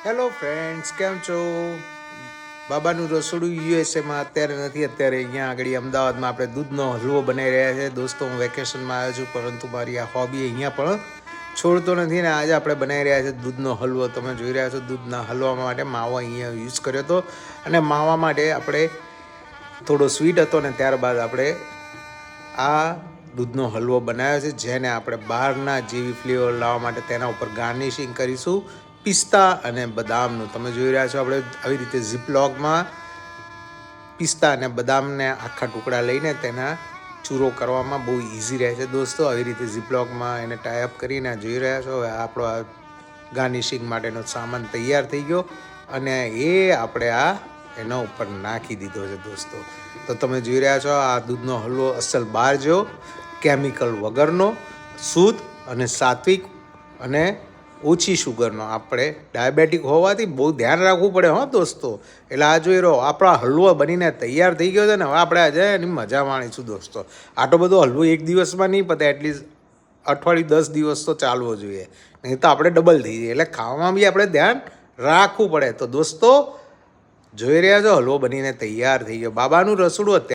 Hello friends, કેમ છો? બાબાનું રસોડું યુએસએમાં અત્યારે નથી, અત્યારે અહીંયા આગળ અમદાવાદમાં આપણે દૂધનો હલવો બનાવી રહ્યા છે. દોસ્તો, હું વેકેશનમાં આવ્યો છું, પરંતુ મારી આ હોબી અહીંયા પણ છોડતો નથી. ને આજે આપણે બનાવી રહ્યા છે દૂધનો હલવો. તમે જોઈ રહ્યા છો, દૂધના હલવા માટે માવો અહીંયા યુઝ કર્યો હતો. અને માવા માટે આપણે થોડો સ્વીટ હતો ને ત્યારબાદ આપણે આ દૂધનો હલવો બનાવ્યો છે, જેને આપણે બહારના જેવી ફ્લેવર લાવવા માટે તેના ઉપર ગાર્નિશિંગ કરીશું પિસ્તા અને બદામનું. તમે જોઈ રહ્યા છો, આપણે આવી રીતે ઝીપલોગમાં પિસ્તા અને બદામને આખા ટુકડા લઈને તેના ચૂરો કરવામાં બહુ ઇઝી રહે છે. દોસ્તો, આવી રીતે ઝીપલોગમાં એને ટાઈઅપ કરીને જોઈ રહ્યા છો. હવે આપણો આ ગાર્નિશિંગ માટેનો સામાન તૈયાર થઈ ગયો અને એ આપણે એના ઉપર નાખી દીધો છે. દોસ્તો, તો તમે જોઈ રહ્યા છો, આ દૂધનો હલવો અસલ બહાર જેવો, કેમિકલ વગરનો, શુદ્ધ અને સાત્વિક અને ઓછી શુગરનો. આપણે ડાયાબિટીક હોવાથી બહુ ધ્યાન રાખવું પડે દોસ્તો. એટલે આ જોઈ રહ્યો, આપણા હલવો બનીને તૈયાર થઈ ગયો છે ને. હવે આપણે આજે એની મજા માણીશું દોસ્તો. આટલો બધો હલવો એક દિવસમાં નહીં પતે, એટલીસ્ટ અઠવાડિયું 10 દિવસ તો ચાલવો જોઈએ, નહીં તો આપણે ડબલ થઈ જઈએ. એટલે ખાવામાં બી આપણે ધ્યાન રાખવું પડે. તો દોસ્તો, જોઈ રહ્યા છો, હલવો બનીને તૈયાર થઈ ગયો. બાબાનું રસોડું અત્યારે